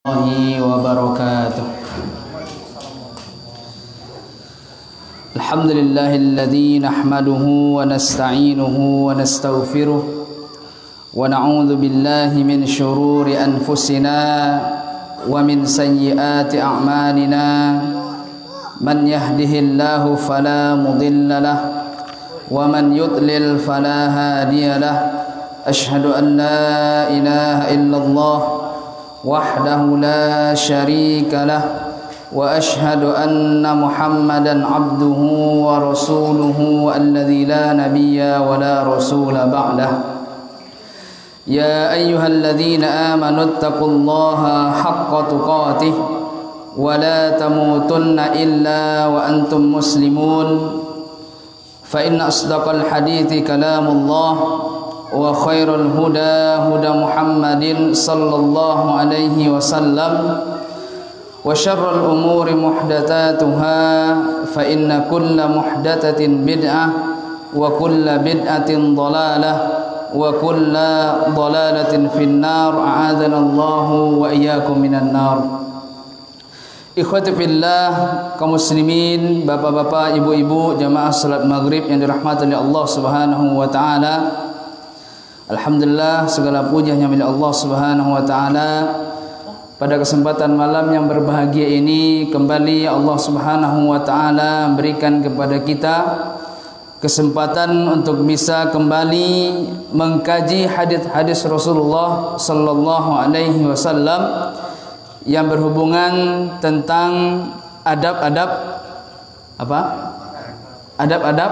الله وبركاته. الحمد لله الذي نحمده ونستعينه ونستغفره ونعوذ بالله من شرور أنفسنا ومن سيئات أعمالنا. من يهده الله فلا مضل له ومن يضلل فلا هادي له. أشهد أن لا إله إلا الله وحده لا شريك له وأشهد أن محمدا عبده ورسوله الذي لا نبي ولا رسول بعده. يا أيها الذين آمنوا اتقوا الله حق تقاته ولا تموتن إلا وأنتم مسلمون. فإن أصدق الحديث كلام الله وخير الهدى هدى محمد صلى الله عليه وسلم وشر الأمور محدثاتها فإن كل محدثة بدعة وكل بدعة ضلالة وكل ضلالة في النار. أعاذنا الله وإياكم من النار. Ikhwati fillah, kaum muslimin, bapak-bapak, ibu-ibu, jamaah salat maghrib yang dirahmati oleh Allah Subhanahu wa taala. Alhamdulillah, segala puji hanya milik Allah Subhanahu wa taala. Pada kesempatan malam yang berbahagia ini, kembali Allah Subhanahu wa taala berikan kepada kita kesempatan untuk bisa kembali mengkaji hadis-hadis Rasulullah sallallahu alaihi wasallam yang berhubungan tentang adab-adab apa? Adab-adab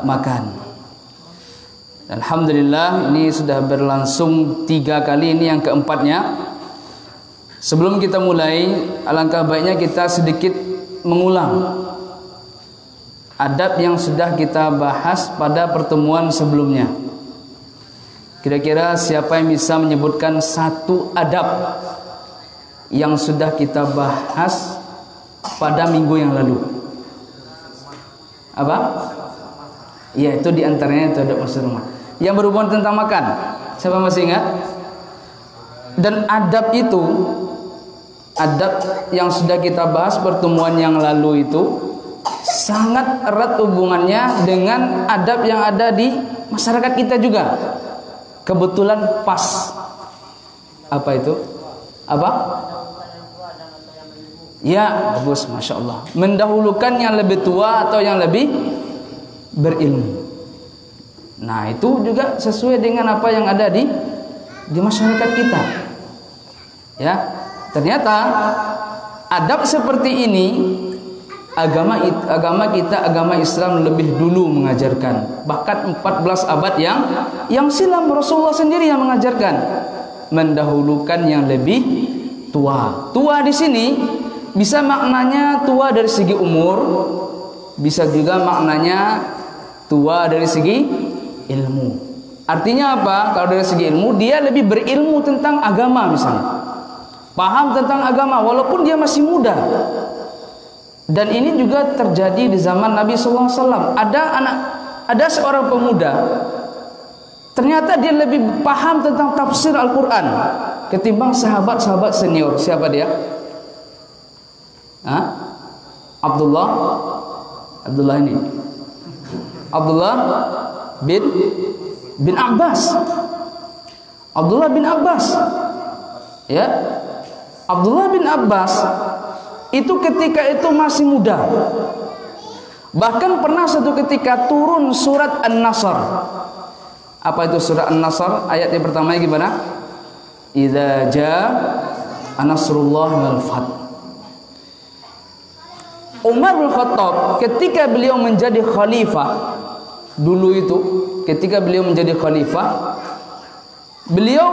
makan. Alhamdulillah, ini sudah berlangsung 3 kali, ini yang keempatnya. Sebelum kita mulai, alangkah baiknya kita sedikit mengulang adab yang sudah kita bahas pada pertemuan sebelumnya. Kira-kira siapa yang bisa menyebutkan satu adab yang sudah kita bahas pada minggu yang lalu? Apa? Ya, itu diantaranya itu adab masuk rumah yang berhubungan tentang makan. Siapa masih ingat? Dan adab itu, adab yang sudah kita bahas pertemuan yang lalu itu sangat erat hubungannya dengan adab yang ada di masyarakat kita juga. Kebetulan pas. Apa itu? Apa? Ya, bagus, Masya Allah. Mendahulukan yang lebih tua atau yang lebih berilmu. Nah, itu juga sesuai dengan apa yang ada di masyarakat kita. Ya, ternyata adab seperti ini agama kita, agama Islam lebih dulu mengajarkan. Bahkan 14 abad yang silam Rasulullah sendiri yang mengajarkan, mendahulukan yang lebih tua. Tua di sini bisa maknanya tua dari segi umur, bisa juga maknanya tua dari segi ilmu. Artinya apa? Kalau dari segi ilmu, dia lebih berilmu tentang agama misalnya. Paham tentang agama walaupun dia masih muda. Dan ini juga terjadi di zaman Nabi sallallahu alaihi wasallam. Ada seorang pemuda, ternyata dia lebih paham tentang tafsir Al-Qur'an ketimbang sahabat-sahabat senior. Siapa dia? Abdullah ini. Abdullah bin Abbas. Abdullah bin Abbas. Ya. Abdullah bin Abbas itu ketika itu masih muda. Bahkan pernah suatu ketika turun surat An-Nasr. Apa itu surat An-Nasr? Ayat yang pertama gimana? Idza jaa nasrullah wal fath. Umar bin Khattab ketika beliau menjadi khalifah dulu itu, ketika beliau menjadi khalifah, beliau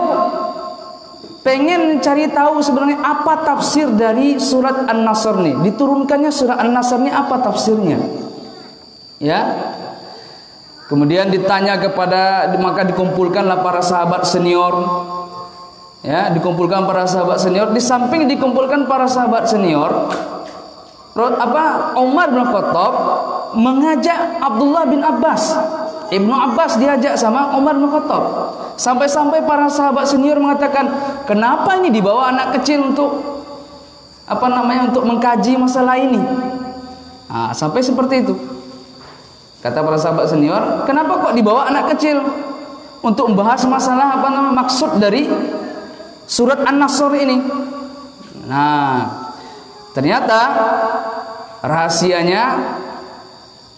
pengen mencari tahu sebenarnya apa tafsir dari surat An-Nasr nih. Diturunkannya surat An-Nasr ini apa tafsirnya? Ya. Kemudian ditanya maka dikumpulkanlah para sahabat senior. Ya, dikumpulkan para sahabat senior. Di samping dikumpulkan para sahabat senior, Umar bin Khattab mengajak Abdullah bin Abbas. Ibnu Abbas diajak sama Umar bin Khattab. Sampai-sampai para sahabat senior mengatakan, kenapa ini dibawa anak kecil untuk untuk mengkaji masalah ini. Nah, sampai seperti itu. Kata para sahabat senior, kenapa kok dibawa anak kecil untuk membahas masalah maksud dari surat An-Nasr ini? Nah, ternyata rahasianya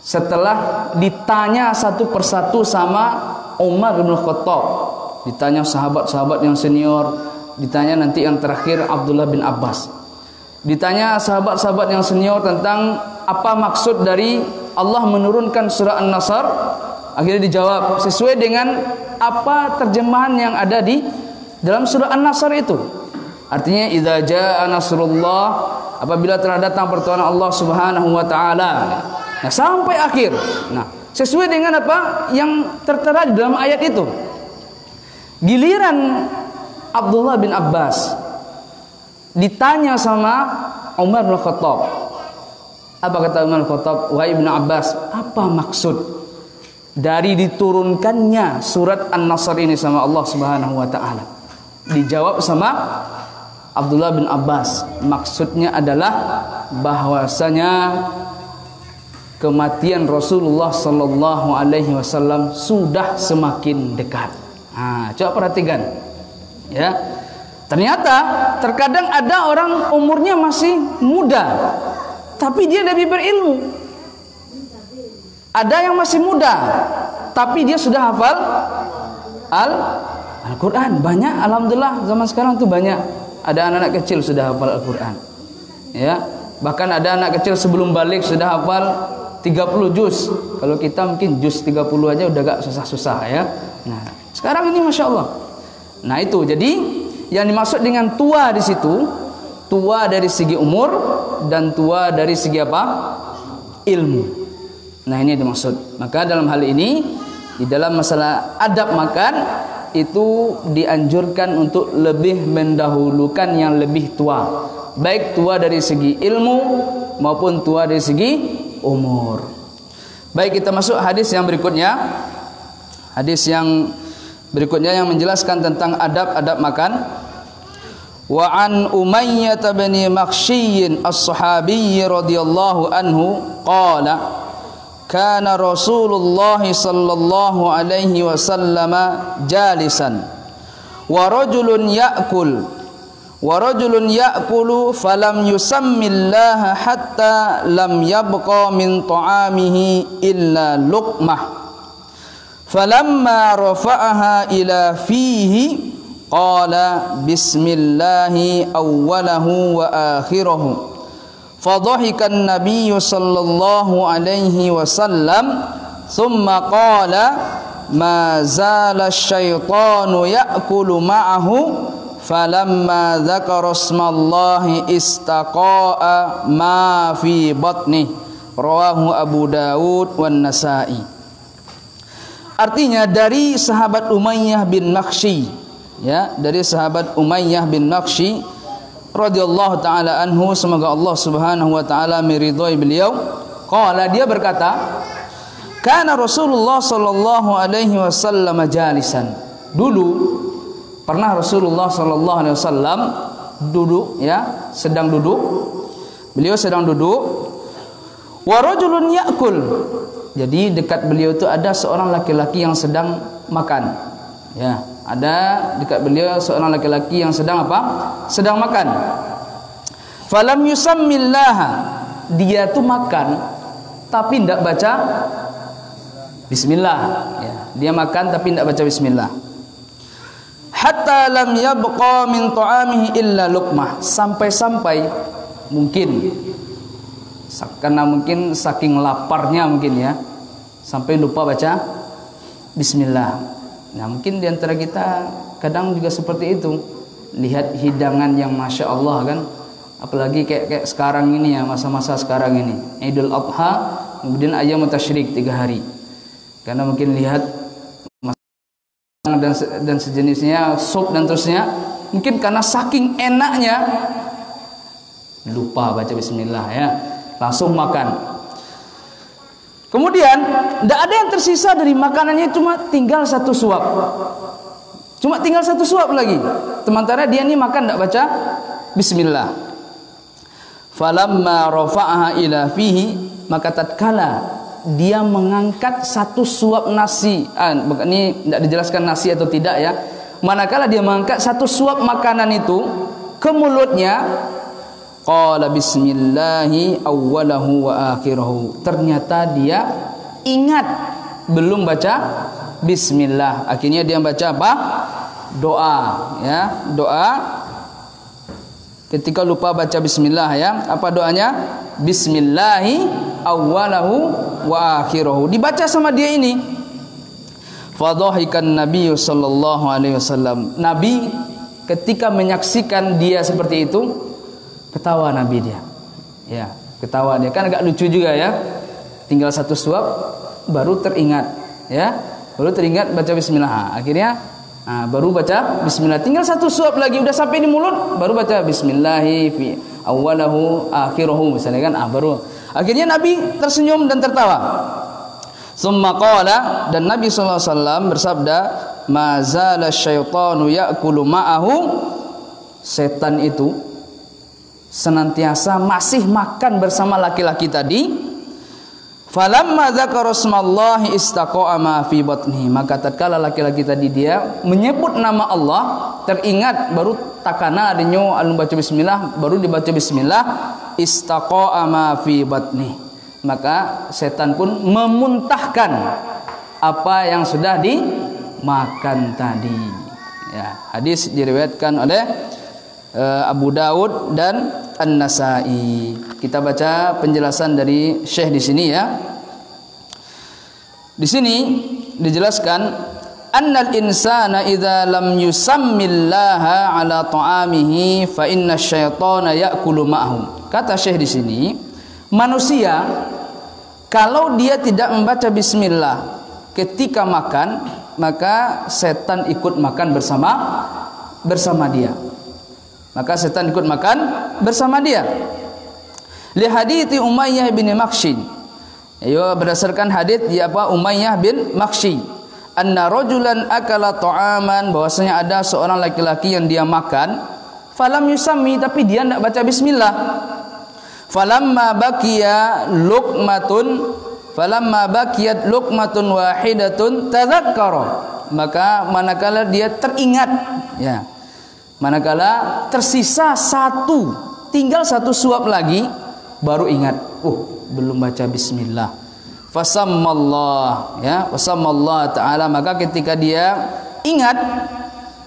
setelah ditanya satu persatu sama Umar bin Khattab, ditanya sahabat-sahabat yang senior, ditanya nanti yang terakhir Abdullah bin Abbas, ditanya sahabat-sahabat yang senior tentang apa maksud dari Allah menurunkan surah An-Nasr. Akhirnya dijawab sesuai dengan apa terjemahan yang ada di dalam surah An-Nasr itu. Artinya idza jaa nasrullah, apabila telah datang pertolongan Allah Subhanahu wa taala. Nah, sampai akhir. Nah, sesuai dengan apa yang tertera di dalam ayat itu. Giliran Abdullah bin Abbas ditanya sama Umar bin Khattab. Apa kata Umar bin Khattab? Wahai Ibnu Abbas, apa maksud dari diturunkannya surat An-Nasr ini sama Allah Subhanahu wa taala? Dijawab sama Abdullah bin Abbas, maksudnya adalah bahwasanya kematian Rasulullah sallallahu alaihi wasallam sudah semakin dekat. Nah, coba perhatikan. Ya. Ternyata terkadang ada orang umurnya masih muda, tapi dia lebih berilmu. Ada yang masih muda, tapi dia sudah hafal Al-Quran. Banyak, alhamdulillah zaman sekarang tuh banyak. Ada anak-anak kecil sudah hafal Al-Quran. Ya, bahkan ada anak kecil sebelum balik sudah hafal 30 juz. Kalau kita mungkin juz 30 aja udah gak susah-susah ya. Nah, sekarang ini Masya Allah. Nah itu, jadi yang dimaksud dengan tua di situ, tua dari segi umur dan tua dari segi apa? Ilmu. Nah ini dimaksud. Maka dalam hal ini, di dalam masalah adab makan, itu dianjurkan untuk lebih mendahulukan yang lebih tua. Baik tua dari segi ilmu maupun tua dari segi umur. Baik, kita masuk hadis yang berikutnya. Hadis yang berikutnya yang menjelaskan tentang adab-adab makan. Wa an Umayyah bin Makhshy as-Sahabi radhiyallahu anhu qala kana Rasulullah sallallahu alaihi wasallam jalisan wa rajulun ya'kulu falam yusammillaha hatta lam yabqa min ta'amihi illa luqmah falamma rafa'aha ila fihi qala bismillahi awwalahu wa akhirahu fadhahika an-nabiy sallallahu alaihi wasallam thumma qala ma zala asy-syaitanu ya'kulu ma'ahu falamma dzakara ismallahi istaqa'a ma fi batni rawahu Abu Dawud wan Nasa'i. Artinya dari sahabat Umayyah bin Makhshy, ya, dari sahabat Umayyah bin Makhshy radhiyallahu taala anhu, semoga Allah Subhanahu wa taala meridhai beliau, qala, dia berkata, kana Rasulullah sallallahu alaihi wasallam jalisan. Dulu pernah Rasulullah sallallahu alaihi wasallam duduk, ya, sedang duduk. Beliau sedang duduk. Wa rajulun ya'kul. Jadi dekat beliau itu ada seorang laki-laki yang sedang makan. Ya, ada dekat beliau seorang laki-laki yang sedang apa? Sedang makan. Falam yusammillaha. Dia tuh makan tapi tidak baca bismillah, ya. Dia makan tapi tidak baca bismillah. Hatta lam yabqa min ta'amihi illa luqmah. Sampai-sampai mungkin karena mungkin saking laparnya mungkin, ya, sampai lupa baca bismillah. Nah, mungkin diantara kita kadang juga seperti itu. Lihat hidangan yang Masya Allah kan, apalagi kayak sekarang ini, ya, masa-masa sekarang ini, Idul Adha, kemudian ayam tasyrik 3 hari. Karena mungkin lihat dan sejenisnya, sup dan terusnya, mungkin karena saking enaknya lupa baca bismillah, ya, langsung makan. Kemudian tidak ada yang tersisa dari makanannya, cuma tinggal 1 suap. Cuma tinggal 1 suap lagi. Sementara dia ini makan tidak baca bismillah. Falamma rafa'aha ila fihi, maka tatkala dia mengangkat satu suap nasi, ini tidak dijelaskan nasi atau tidak ya, manakala dia mengangkat satu suap makanan itu ke mulutnya, qala bismillahi awwalahu wa akhirahu, ternyata dia ingat belum baca bismillah, akhirnya dia baca apa? Doa ya, doa. Ketika lupa baca bismillah ya, apa doanya? Bismillahi awwalahu wa akhirahu. Dibaca sama dia ini. Fadhahikan Nabi sallallahu alaihi wasallam. Nabi ketika menyaksikan dia seperti itu, ketawa Nabi dia. Ya, ketawa dia. Kan agak lucu juga ya. Tinggal satu suap baru teringat ya. Baru teringat baca bismillah. Akhirnya baru baca bismillah, tinggal satu suap lagi udah sampai di mulut, baru baca bismillahi fi awwalahu akhirahu misalnya kan, baru akhirnya Nabi tersenyum dan tertawa. Summa qala, dan Nabi sallallahu alaihi wasallam bersabda, ma zala syaitanu ya'kulu ma'ahu, setan itu senantiasa masih makan bersama laki-laki tadi. Falamma dzakara smallahi istaqa'a ma fi batnihi, maka tatkala laki-laki tadi dia menyebut nama Allah, teringat baru takana adinyo alun baca bismillah, baru dibaca bismillah, istaqa'a ma fi batnihi, maka setan pun memuntahkan apa yang sudah dimakan tadi ya. Hadis diriwayatkan oleh Abu Daud dan An-Nasai. Kita baca penjelasan dari Syekh di sini ya. Di sini dijelaskan, annal insana idza lam yusammillaha ala ta'amihi fa inna syaitana ya'kulu ma'ahu. Kata Syekh di sini, manusia kalau dia tidak membaca bismillah ketika makan, maka setan ikut makan bersama dia. Maka setan ikut makan bersama dia. Li hadithi Umayyah bin Makhshi. Ayo, berdasarkan hadits apa Umayyah bin Makhshi, anna rajulan akala ta'aman, bahwasanya ada seorang laki-laki yang dia makan, falam yusammi, tapi dia tidak baca bismillah. Falamma bakiyat luqmatun wahidatun tadzakkara, maka manakala dia teringat ya, manakala tersisa tinggal satu suap lagi, baru ingat, belum baca bismillah. Fasammallah ya, fasammallah ta'ala, maka ketika dia ingat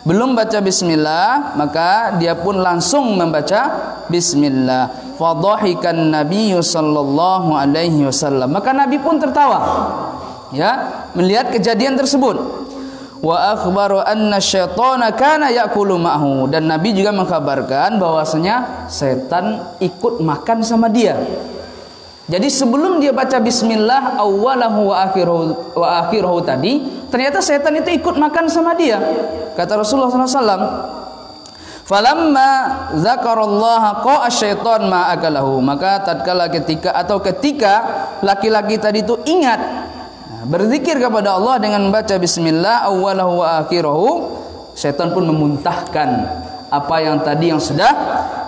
belum baca bismillah, maka dia pun langsung membaca bismillah. Fadhahikan Nabi sallallahu alaihi wasallam, maka Nabi pun tertawa ya melihat kejadian tersebut. Wa akhbaru anna syaitana kana ya'kulu ma'hu, dan Nabi juga mengkabarkan bahwasanya setan ikut makan sama dia. Jadi sebelum dia baca bismillah awwalahu wa akhirahu tadi, ternyata setan itu ikut makan sama dia. Kata Rasulullah SAW, falamma dzakarallaha qa'a syaitan ma akalahu, maka tatkala ketika laki-laki tadi itu ingat berzikir kepada Allah dengan membaca bismillah awwalahu wa akhirahu, setan pun memuntahkan apa yang tadi yang sudah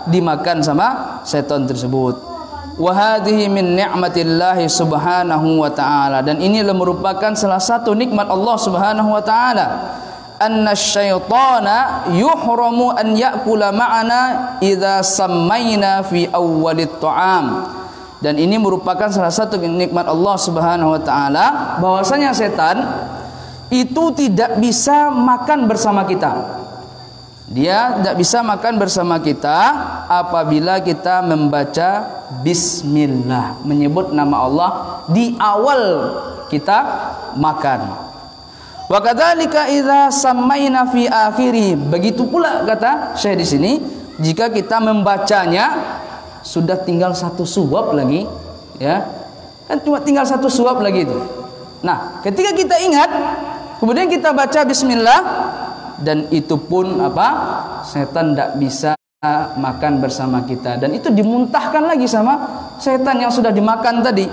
dimakan sama setan tersebut. Wa hadhihi min ni'matillahi subhanahu wa ta'ala, dan ini merupakan salah satu nikmat Allah subhanahu wa ta'ala. Anna syaitana yuhramu an ya'kula ma'ana idza sammayna fi awwalit ta'am, dan ini merupakan salah satu nikmat Allah subhanahu wa ta'ala, bahwasanya setan itu tidak bisa makan bersama kita. Dia tidak bisa makan bersama kita apabila kita membaca bismillah, menyebut nama Allah di awal kita makan. Wa kadzalika idza sammayna fi akhirih, begitu pula kata Syekh di sini, jika kita membacanya sudah tinggal satu suap lagi ya, kan cuma tinggal satu suap lagi itu. Nah, ketika kita ingat kemudian kita baca bismillah, dan itu pun setan tidak bisa makan bersama kita, dan itu dimuntahkan lagi sama setan yang sudah dimakan tadi.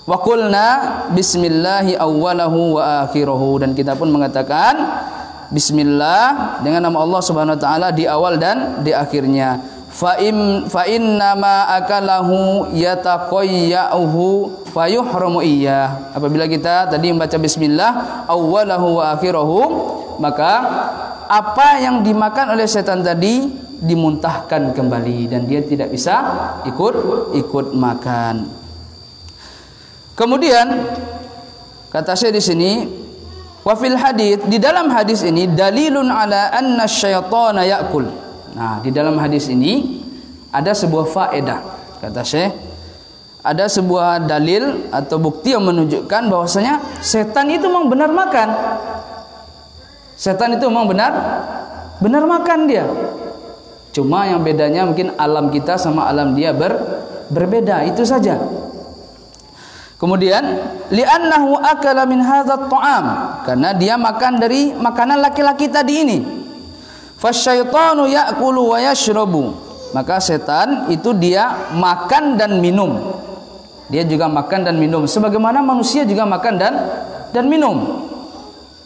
Wa qulna bismillahi awwalahu wa akhirahu, dan kita pun mengatakan bismillah dengan nama Allah Subhanahu wa taala di awal dan di akhirnya. fa inna ma akalahu yataqayyahu fayuhramu iyyah. Apabila kita tadi membaca bismillah awwalahu wa akhirahu, maka apa yang dimakan oleh setan tadi dimuntahkan kembali dan dia tidak bisa ikut makan. Kemudian kata saya di sini, wa fil hadits, di dalam hadis ini dalilun ala anna syaitana ya'kul. Nah, di dalam hadis ini ada sebuah faedah. Kata Syekh, ada sebuah dalil atau bukti yang menunjukkan bahwasanya setan itu memang benar makan. Setan itu memang benar makan dia. Cuma yang bedanya mungkin alam kita sama alam dia berbeda, itu saja. Kemudian li'annahu akala min hadzal ta'am, karena dia makan dari makanan laki-laki tadi ini. Fasyaitanu ya'kulu wa yashrabu, maka setan itu dia makan dan minum. Dia juga makan dan minum sebagaimana manusia juga makan dan minum.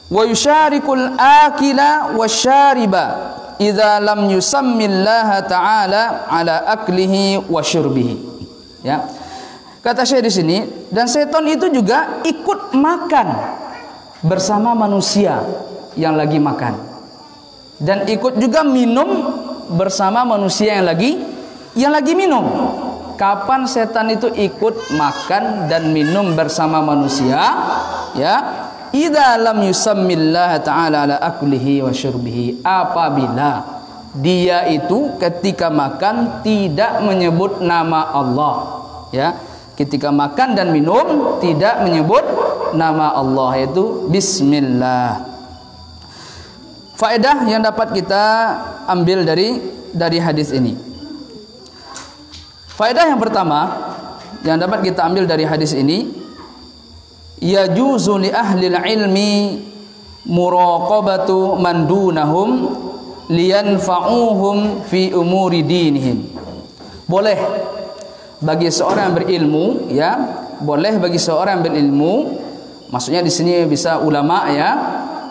Wa yusyarikul akila wasyariba idza lam yusammillaha ta'ala ala aklihi wa syurbihi. Ya. Kata saya di sini, dan setan itu juga ikut makan bersama manusia yang lagi makan, dan ikut juga minum bersama manusia yang lagi minum. Kapan setan itu ikut makan dan minum bersama manusia? Ya, idza lam yusammillaha ta'ala ala aklihi wa syurbihi, apabila dia itu ketika makan tidak menyebut nama Allah. Ya, ketika makan dan minum tidak menyebut nama Allah, yaitu bismillah. Faedah yang dapat kita ambil dari hadis ini. Faedah yang pertama yang dapat kita ambil dari hadis ini, yajuzu li ahli ilmi muraqabatu man dunahum liyanfa'uhum fi umuri dinihim. Boleh bagi seorang yang berilmu, ya, boleh bagi seorang yang berilmu, maksudnya di sini bisa ulama, ya,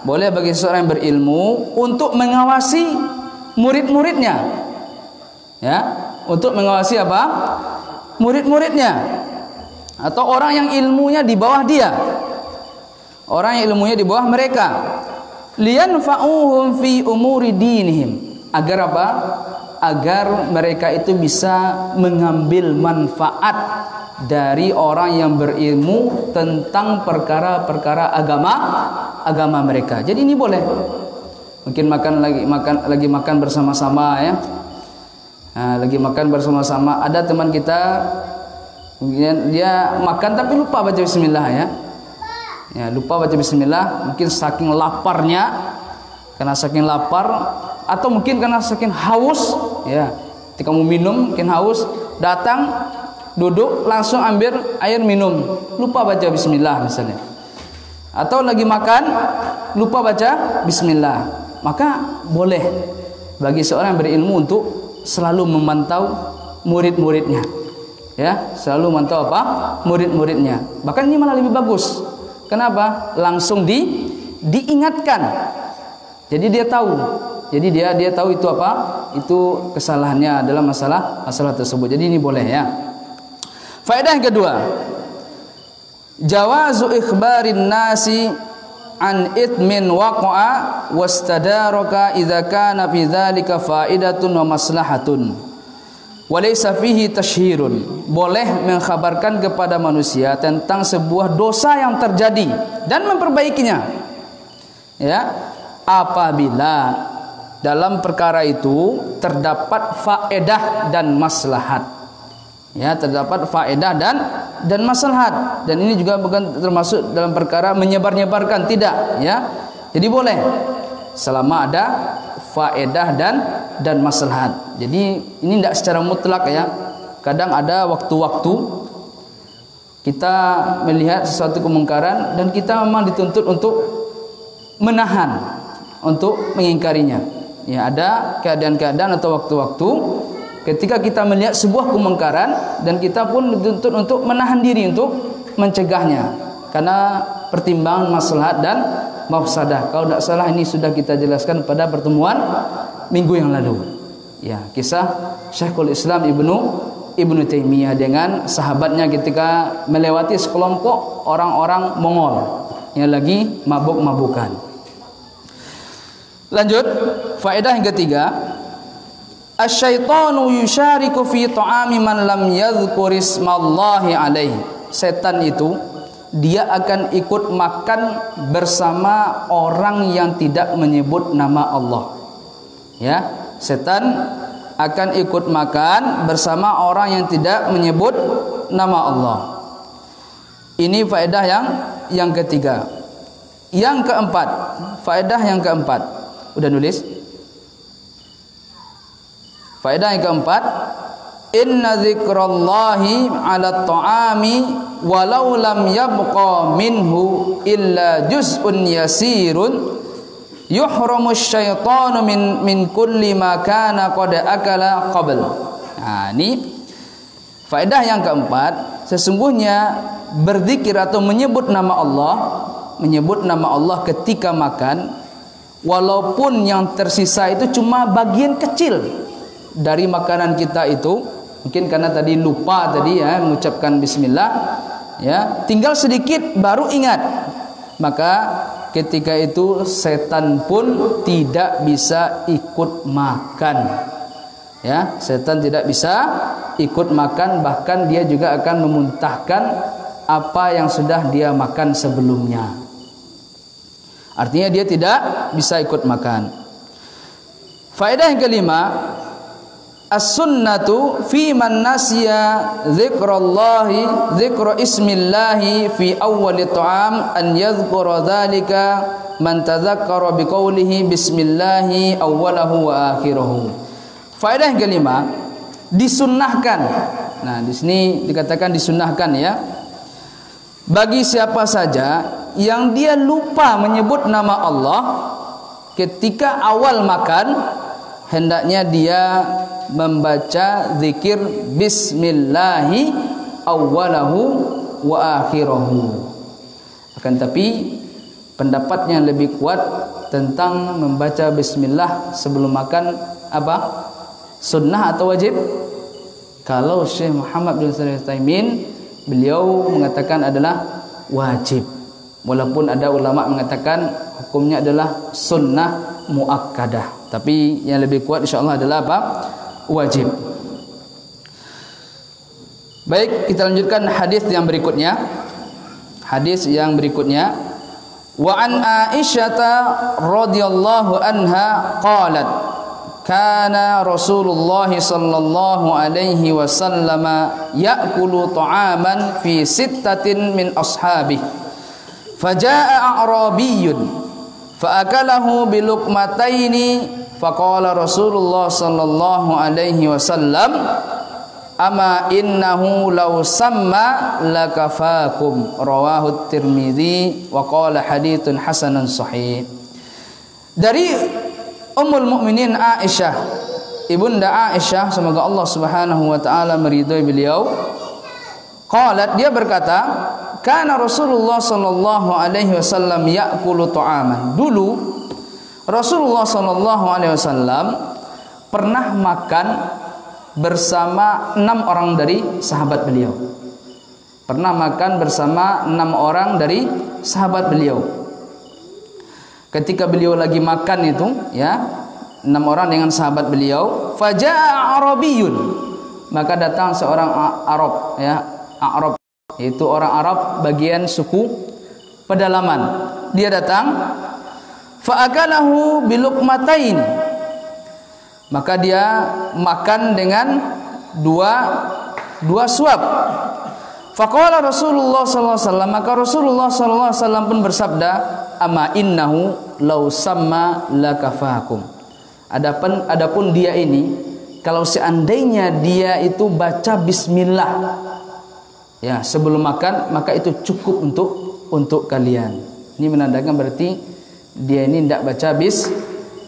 boleh bagi seorang yang berilmu untuk mengawasi murid-muridnya, ya, untuk mengawasi apa? Murid-muridnya, atau orang yang ilmunya di bawah dia, orang yang ilmunya di bawah mereka, liyanfa'uhum fi umuri dinihim, agar apa? Agar mereka itu bisa mengambil manfaat dari orang yang berilmu tentang perkara-perkara agama mereka. Jadi ini boleh. Mungkin lagi makan bersama-sama, ya. Nah, lagi makan bersama-sama, ada teman kita mungkin dia makan tapi lupa baca bismillah, ya. Ya, lupa baca bismillah, mungkin saking laparnya, karena saking lapar, atau mungkin karena saking haus, ya, ketika mau minum mungkin haus, datang duduk langsung ambil air minum, lupa baca bismillah misalnya, atau lagi makan lupa baca bismillah, maka boleh bagi seorang yang berilmu untuk selalu memantau murid-muridnya, ya, selalu memantau apa? Murid-muridnya. Bahkan ini malah lebih bagus. Kenapa? Langsung diingatkan. Jadi dia tahu. Jadi dia tahu itu apa? Itu kesalahannya adalah masalah tersebut. Jadi ini boleh, ya. Faedah yang kedua, jawazu ikhbarin nasi an ithmin waqa'a wastadaraka idza kana fi dzalika faidatun wa maslahatun wa laysa fihi tashhirun. Boleh mengkhabarkan kepada manusia tentang sebuah dosa yang terjadi dan memperbaikinya, ya, apabila dalam perkara itu terdapat faedah dan maslahat, ya, terdapat faedah dan maslahat. Dan ini juga bukan termasuk dalam perkara menyebar-nyebarkan, tidak, ya. Jadi boleh selama ada faedah dan maslahat. Jadi ini tidak secara mutlak, ya. Kadang ada waktu-waktu kita melihat sesuatu kemungkaran dan kita memang dituntut untuk menahan, untuk mengingkarinya. Ya, ada keadaan-keadaan atau waktu-waktu ketika kita melihat sebuah kemungkaran dan kita pun dituntut untuk menahan diri untuk mencegahnya karena pertimbangan maslahat dan mafsadah. Kalau tidak salah ini sudah kita jelaskan pada pertemuan minggu yang lalu. Ya, kisah Syekhul Islam Ibnu Taimiyah dengan sahabatnya ketika melewati sekelompok orang-orang Mongol yang lagi mabuk-mabukan. Lanjut, faedah yang ketiga, asyaitanu yusyariku fi ta'ami man lam yadhkur ismallahi alaihi. Setan itu dia akan ikut makan bersama orang yang tidak menyebut nama Allah. Ya, setan akan ikut makan bersama orang yang tidak menyebut nama Allah. Ini faedah yang ketiga. Yang keempat, faedah yang keempat. Udah nulis? Faedah yang keempat, inna dzikrallahi 'ala ta'ami walau lam yabqa minhu illa juz'un yasirun yuhramu syaitanu min kulli ma kana qad akala qabl. Nah, ini faedah yang keempat, sesungguhnya berzikir atau menyebut nama Allah ketika makan, walaupun yang tersisa itu cuma bagian kecil dari makanan kita itu, mungkin karena tadi lupa tadi ya mengucapkan bismillah, ya tinggal sedikit baru ingat, maka ketika itu setan pun tidak bisa ikut makan. Ya, setan tidak bisa ikut makan, bahkan dia juga akan memuntahkan apa yang sudah dia makan sebelumnya. Artinya dia tidak bisa ikut makan. Faedah yang kelima, as-sunnatu fi man nasiya dzikra ismillahi fi awwali ta'am an yadhkura dzalika man tadzakkara biqaulihi bismillahi awwalahu wa akhirahu. Faedah yang kelima, disunnahkan. Nah, di sini dikatakan disunnahkan ya. Bagi siapa saja yang dia lupa menyebut nama Allah ketika awal makan, hendaknya dia membaca zikir bismillahi awwalahu wa akhirahu. Akan tapi pendapat yang lebih kuat tentang membaca bismillah sebelum makan apa? Sunnah atau wajib? Kalau Syekh Muhammad bin Shalih Al-Utsaimin, beliau mengatakan adalah wajib. Walaupun ada ulama mengatakan hukumnya adalah sunnah muakkadah, tapi yang lebih kuat insyaallah adalah apa? Wajib. Baik, kita lanjutkan hadis yang berikutnya. Hadis yang berikutnya, wa an Aisyah radhiyallahu anha qalat kana Rasulullah sallallahu alaihi wasallam ya'kulu ta'aman fi sittatin min ashabihi fajaa'a a'rabiyyun fa'akalahu bi luqmataini faqala Rasulullah sallallahu alaihi wasallam ama innahu law samma lakafakum rawahu Tirmidzi wa qala haditsun hasanun sahih. Dari Ummul Mukminin Aisyah, ibunda Aisyah, semoga Allah Subhanahu wa taala meridhai beliau, qalat, dia berkata, kana Rasulullah sallallahu alaihi wasallam ya'kulu ta'aman. Dulu Rasulullah sallallahu alaihi wasallam pernah makan bersama 6 orang dari sahabat beliau. Pernah makan bersama 6 orang dari sahabat beliau. Ketika beliau lagi makan itu, ya, 6 orang dengan sahabat beliau, faja'a Arabiyyun, maka datang seorang Arab, ya, Arab, yaitu orang Arab bagian suku pedalaman. Dia datang, fa'akalahu biluqmatain, maka dia makan dengan dua suap. Faqala Rasulullah sallallahu alaihi wasallam, maka Rasulullah sallallahu alaihi wasallam pun bersabda, ama innahu law samma lakafakum. Adapun dia ini, kalau seandainya dia itu baca bismillah ya sebelum makan, maka itu cukup untuk kalian. Ini menandakan berarti dia ini tidak baca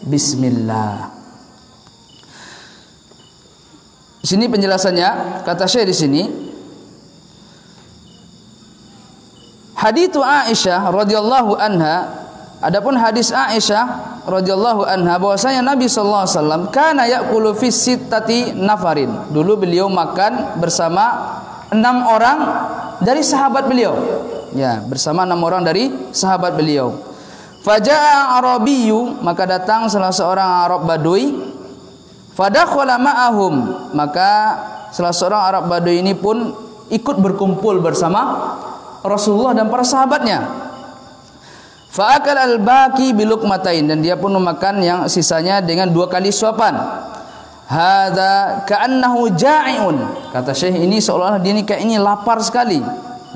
bismillah. Di sini penjelasannya, kata Syekh di sini, hadits Aisyah radhiyallahu anha, adapun hadis Aisyah radhiyallahu anha bahwasanya Nabi sallallahu alaihi wasallam kana yaqulu fi sittati nafarin. Dulu beliau makan bersama 6 orang dari sahabat beliau. Ya, bersama 6 orang dari sahabat beliau. Faja'a Arabiyyu, maka datang salah seorang Arab Badui. Fadakhala ma'ahum, maka salah seorang Arab Badui ini pun ikut berkumpul bersama Rasulullah dan para sahabatnya. Fa'akal al-baqi biluqmatain, dan dia pun memakan yang sisanya dengan 2 kali suapan. Hadza ka'annahu ja'iun, kata Syekh, ini seolah-olah dia ini kayak ini lapar sekali.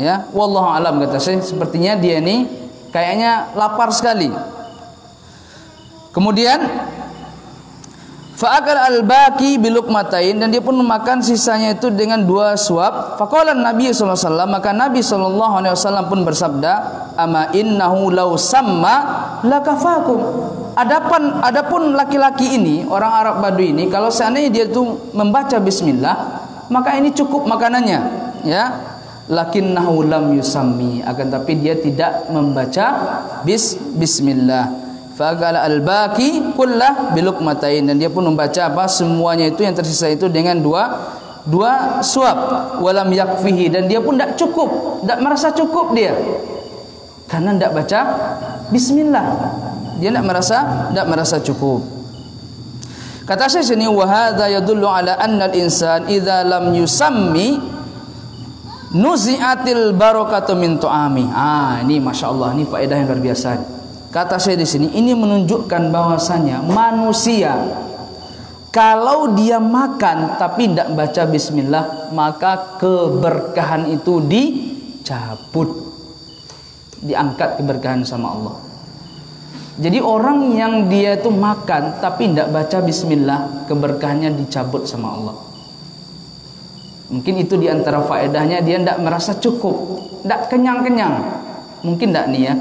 Ya, wallahu alam, kata Syekh, sepertinya dia ini kayaknya lapar sekali. Kemudian fa'akal al-baqi biluqmatain, dan dia pun memakan sisanya itu dengan 2 suap. Faqala Nabi sallallahu alaihi wasallam, maka Nabi sallallahu alaihi wasallam pun bersabda, ama innahu law samma lakafakum. Adapun laki-laki ini, orang Arab Badui ini, kalau seandainya dia itu membaca bismillah, maka ini cukup makanannya, ya. Lakinnahu lam yusammi, akan tapi dia tidak membaca bismillah. Faqala al-baqi kullah biluqmatain, dan dia pun membaca apa semuanya itu yang tersisa itu dengan dua suap. Walam yakfihi, dan dia pun tidak cukup, tidak merasa cukup dia, karena tidak baca bismillah. Dia tidak merasa cukup. Kata saya sini, wa hadza yadullu ala anna al-insan idza lam yusammi nuzi'atil barakatu min tu'ami. Ini masya-Allah, ini faedah yang luar biasa. Kata saya di sini, ini menunjukkan bahwasanya manusia kalau dia makan tapi tidak baca bismillah, maka keberkahan itu dicabut, diangkat keberkahan sama Allah. Jadi orang yang dia itu makan tapi tidak baca bismillah, keberkahannya dicabut sama Allah. Mungkin itu diantara faedahnya, dia tidak merasa cukup, tidak kenyang-kenyang. Mungkin tidak nih ya.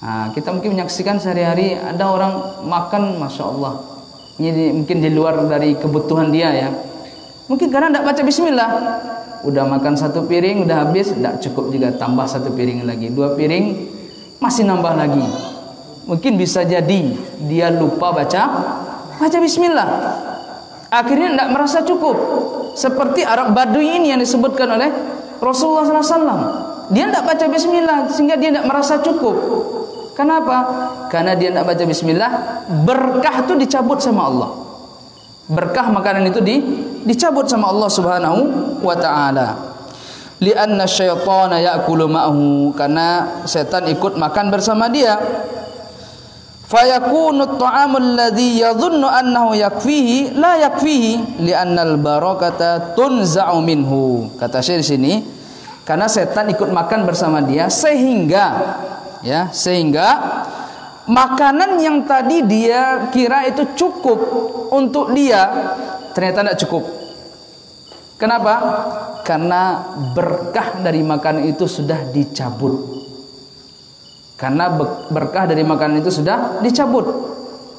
Kita mungkin menyaksikan sehari-hari ada orang makan, masya Allah, ini mungkin di luar dari kebutuhan dia ya. Mungkin karena tidak baca bismillah, udah makan 1 piring, udah habis, tidak cukup juga, tambah 1 piring lagi, 2 piring, masih nambah lagi. Mungkin bisa jadi dia lupa baca bismillah, akhirnya tidak merasa cukup. Seperti Arab Badui ini yang disebutkan oleh Rasulullah SAW. Dia tidak baca bismillah sehingga dia tidak merasa cukup. Kenapa? Karena dia tidak baca bismillah, berkah itu dicabut sama Allah. Berkah makanan itu dicabut sama Allah Subhanahu wa taala. Li'anna syaitana ya'kulu ma'ahu, karena setan ikut makan bersama dia. Fayakunu at-ta'amul ladzi yadhunnu annahu yakfihi la yakfihi li'anna al-barakata tunza'u minhu. Kata Syekh di sini, karena setan ikut makan bersama dia sehingga makanan yang tadi dia kira itu cukup untuk dia ternyata tidak cukup. Kenapa? Karena berkah dari makanan itu sudah dicabut. Karena berkah dari makanan itu sudah dicabut.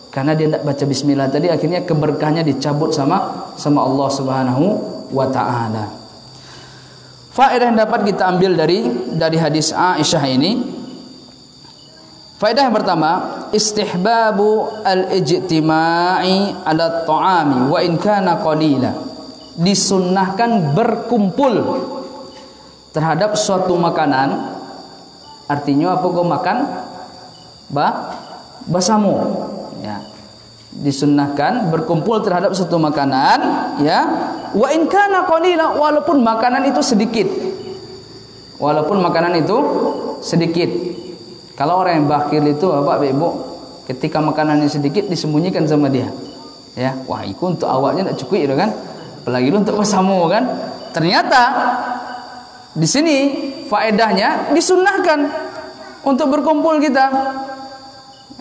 Karena dia tidak baca bismillah tadi, akhirnya keberkahnya dicabut sama Allah Subhanahu wa taala. Faedah yang dapat kita ambil dari hadis Aisyah ini. Faedah yang pertama, istihbabu al-ijtima'i 'ala at-ta'ami wa in kana qalila. Disunnahkan berkumpul terhadap suatu makanan. Artinya apa, kau makan basamu, ya. Disunnahkan berkumpul terhadap suatu makanan, ya. Wa in kana qalila, walaupun makanan itu sedikit. Walaupun makanan itu sedikit. Kalau orang yang bakhil itu, Bapak Ibu, ketika makanannya sedikit disembunyikan sama dia. Ya, wah, itu untuk awaknya tidak cukup, kan? Apalagi untuk basamu, kan? Ternyata di sini faedahnya disunnahkan untuk berkumpul kita.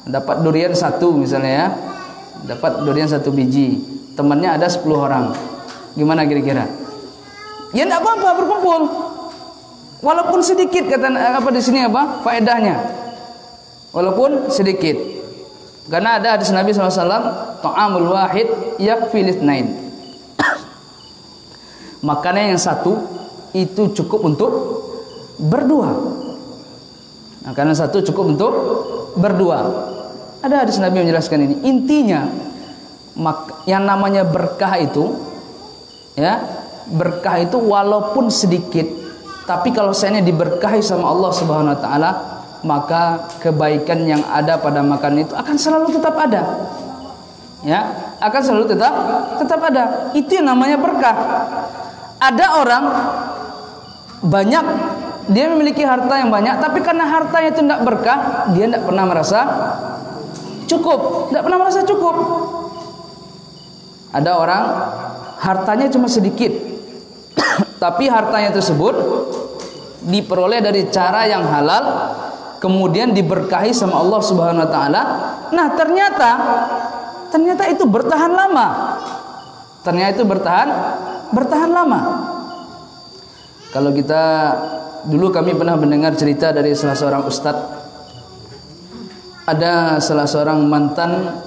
Dapat durian 1 misalnya ya. Dapat durian 1 biji. Temannya ada 10 orang. Gimana kira-kira? Ya enggak apa-apa berkumpul. Walaupun sedikit, kata apa di sini apa? Faedahnya. Walaupun sedikit. Karena ada hadis Nabi SAW, ta'amul wahid yakfi litsnain. Makanan yang 1 itu cukup untuk berdua. Makanan 1 cukup untuk berdua. Ada hadis Nabi menjelaskan ini. Intinya yang namanya berkah itu, ya, berkah itu walaupun sedikit, tapi kalau seandainya diberkahi sama Allah Subhanahu wa taala, maka kebaikan yang ada pada makanan itu akan selalu tetap ada. Ya, akan selalu tetap ada. Itu yang namanya berkah. Ada orang banyak, dia memiliki harta yang banyak, tapi karena hartanya itu tidak berkah, dia tidak pernah merasa cukup, tidak pernah merasa cukup. Ada orang hartanya cuma sedikit, tapi hartanya tersebut diperoleh dari cara yang halal, kemudian diberkahi sama Allah Subhanahu wa taala. Nah, ternyata itu bertahan lama. Ternyata itu bertahan lama. Kalau kita dulu, kami pernah mendengar cerita dari salah seorang ustadz. Ada salah seorang mantan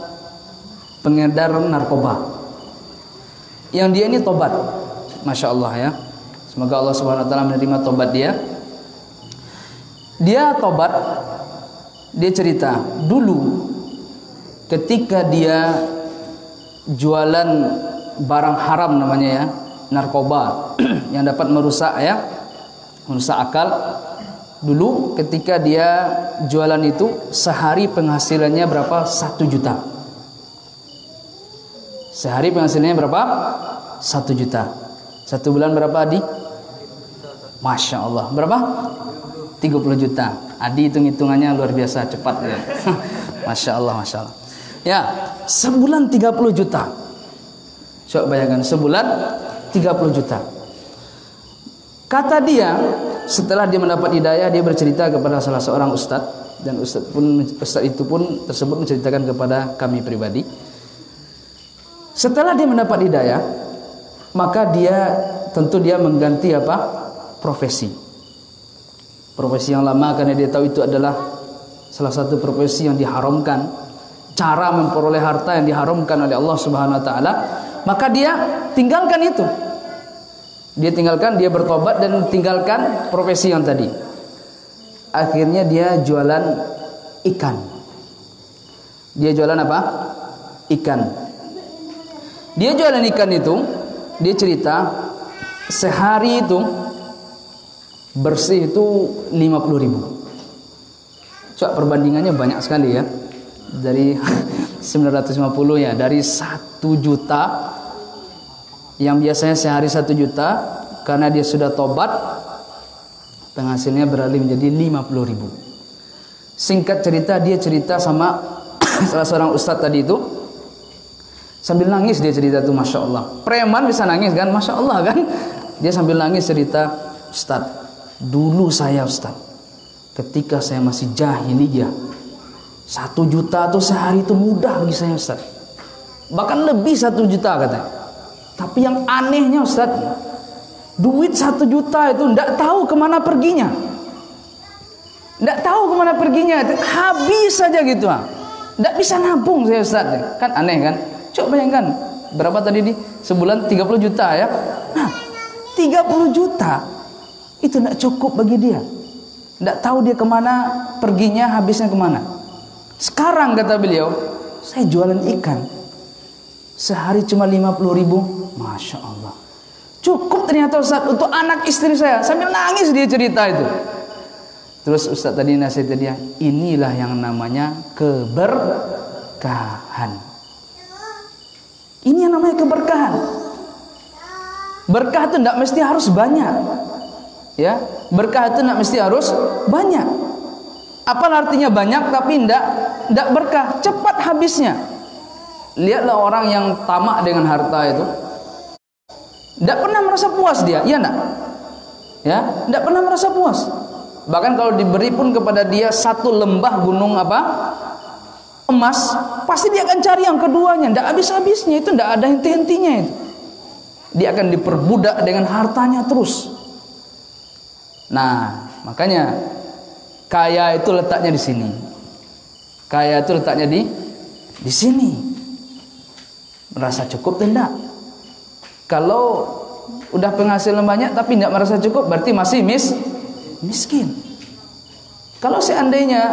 pengedar narkoba, yang dia ini tobat, masya Allah ya. Semoga Allah Subhanahu wa taala menerima tobat dia. Dia tobat. Dia cerita dulu ketika dia jualan barang haram, namanya ya, narkoba yang dapat merusak akal. Dulu ketika dia jualan itu, sehari penghasilannya berapa? 1 juta. Sehari penghasilannya berapa? 1 juta. 1 bulan berapa, Adi? Masya Allah. Berapa? 30 juta. Adi hitung-hitungannya luar biasa cepat ya. Masya Allah, Masya Allah. Ya, sebulan 30 juta. Coba bayangkan, sebulan 30 juta. Kata dia, setelah dia mendapat hidayah, dia bercerita kepada salah seorang ustadz, dan ustadz itu pun tersebut menceritakan kepada kami pribadi. Setelah dia mendapat hidayah, maka tentu dia mengganti profesi yang lama, karena dia tahu itu adalah salah satu profesi yang diharamkan, cara memperoleh harta yang diharamkan oleh Allah Subhanahu wa taala. Maka dia tinggalkan itu. Dia bertobat dan tinggalkan profesi yang tadi. Akhirnya dia jualan ikan. Dia jualan apa? Ikan. Dia jualan ikan itu, dia cerita sehari itu bersih itu 50.000. Coba perbandingannya banyak sekali ya. Dari 950 ya, dari 1 juta yang biasanya sehari 1 juta, karena dia sudah tobat, penghasilnya beralih menjadi 50.000. Singkat cerita, dia cerita sama salah seorang ustadz tadi itu, sambil nangis dia cerita tuh, masya Allah. Preman bisa nangis kan, masya Allah kan. Dia sambil nangis cerita, Ustadz, dulu saya Ustadz, ketika saya masih jahiliyah, 1 juta tuh sehari itu mudah bagi saya Ustadz, bahkan lebih 1 juta katanya. Tapi yang anehnya Ustaz, duit 1 juta itu tidak tahu kemana perginya. Tidak tahu kemana perginya, habis saja gitu. Tidak bisa nabung saya Ustaz. Kan aneh kan? Coba bayangkan, berapa tadi di sebulan 30 juta ya. Nah, 30 juta itu tidak cukup bagi dia. Tidak tahu dia kemana perginya, habisnya kemana. Sekarang kata beliau, saya jualan ikan, sehari cuma 50.000. Masya Allah, cukup ternyata Ustaz untuk anak istri saya. Sambil nangis dia cerita itu. Terus Ustaz tadi nasihat dia, inilah yang namanya keberkahan. Ini yang namanya keberkahan. Berkah itu tidak mesti harus banyak, ya. Berkah itu tidak mesti harus banyak. Apa artinya banyak tapi tidak berkah, cepat habisnya. Lihatlah orang yang tamak dengan harta itu, tidak pernah merasa puas dia, iya enggak? Ya, tidak pernah merasa puas. Bahkan kalau diberi pun kepada dia 1 lembah gunung emas, pasti dia akan cari yang keduanya, tidak habis-habisnya, itu tidak ada henti-hentinya itu. Dia akan diperbudak dengan hartanya terus. Nah, makanya kaya itu letaknya di sini. Kaya itu letaknya di sini. Merasa cukup tidak? Kalau udah penghasilan banyak tapi tidak merasa cukup, berarti masih miskin. Kalau seandainya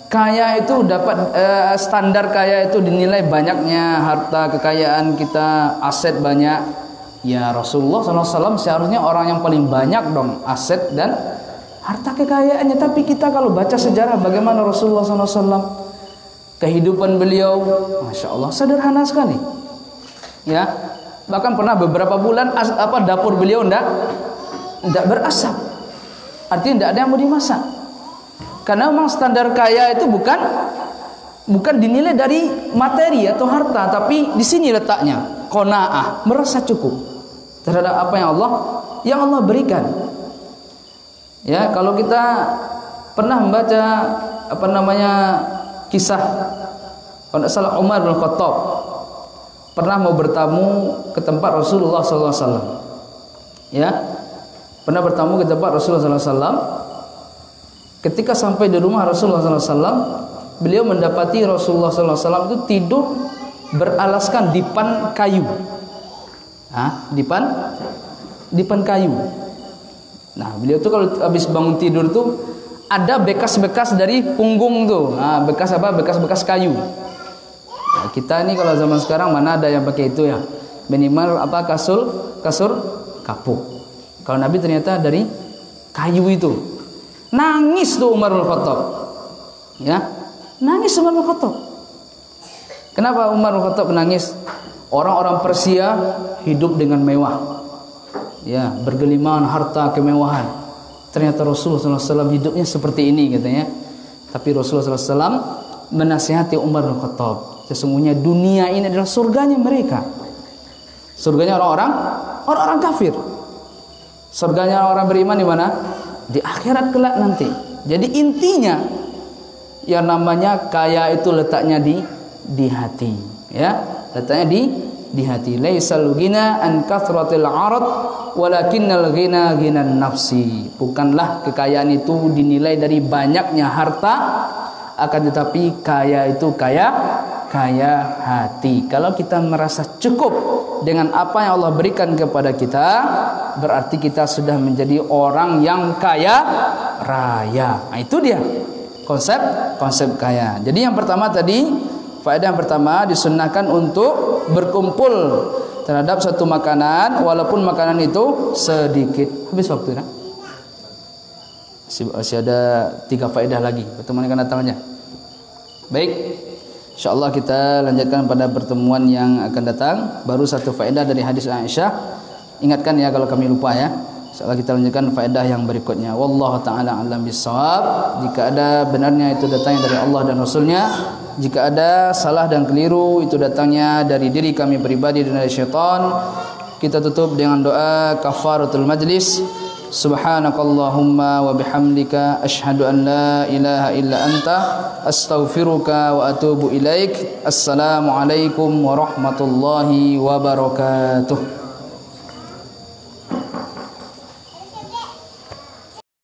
kaya itu dapat standar kaya itu dinilai banyaknya harta kekayaan kita, aset banyak. Ya Rasulullah SAW seharusnya orang yang paling banyak dong aset dan harta kekayaannya. Tapi kita kalau baca sejarah bagaimana Rasulullah SAW, kehidupan beliau, masya Allah sederhana sekali. Ya, bahkan pernah beberapa bulan dapur beliau ndak berasap. Artinya ndak ada yang mau dimasak. Karena memang standar kaya itu bukan dinilai dari materi atau harta, tapi di sini letaknya qanaah, merasa cukup terhadap apa yang Allah berikan. Ya, kalau kita pernah membaca kisah kalau tidak salah Umar bin Khattab pernah mau bertamu ke tempat Rasulullah SAW. Ya, pernah bertamu ke tempat Rasulullah SAW. Ketika sampai di rumah Rasulullah SAW, beliau mendapati Rasulullah SAW itu tidur beralaskan dipan kayu. Dipan kayu. Nah, beliau tuh kalau habis bangun tidur tuh ada bekas-bekas dari punggung tuh. Bekas-bekas kayu. Nah, kita ini kalau zaman sekarang mana ada yang pakai itu ya? Minimal kasur kapuk. Kalau Nabi ternyata dari kayu itu. Nangis tuh Umar bin Khattab. Ya, nangis Umar bin Khattab. Kenapa Umar bin Khattab menangis? Orang-orang Persia hidup dengan mewah. Ya, bergelimangan harta kemewahan. Ternyata Rasulullah SAW hidupnya seperti ini katanya. Tapi Rasulullah SAW menasihati Umar bin Khattab, sesungguhnya dunia ini adalah surganya mereka. Surganya orang-orang kafir. Surganya orang beriman di mana? Di akhirat kelak nanti. Jadi intinya yang namanya kaya itu letaknya di hati, ya. Letaknya di hati. Laisal ghina an kathratil 'arad walakinnal ghina ghinan nafsi. Bukanlah kekayaan itu dinilai dari banyaknya harta, akan tetapi kaya itu kaya hati. Kalau kita merasa cukup dengan apa yang Allah berikan kepada kita, berarti kita sudah menjadi orang yang kaya raya. Nah, itu dia konsep kaya. Jadi yang pertama tadi, faedah yang pertama, disunnahkan untuk berkumpul terhadap satu makanan walaupun makanan itu sedikit. Habis waktu kan? Masih ada 3 faedah lagi. Pertemuan akan datangnya. Baik, insyaallah kita lanjutkan pada pertemuan yang akan datang. Baru 1 faedah dari hadis Aisyah. Ingatkan ya kalau kami lupa ya. Insyaallah kita lanjutkan faedah yang berikutnya. Wallahu taala alam bisawab. Jika ada benarnya itu datangnya dari Allah dan Rasulnya. Jika ada salah dan keliru itu datangnya dari diri kami pribadi dan dari syaitan. Kita tutup dengan doa kafaratul majlis. Subhanakallahumma wa bihamdika asyhadu an la ilaha illa anta astaghfiruka wa atubu ilaik. Assalamualaikum warahmatullahi wabarakatuh.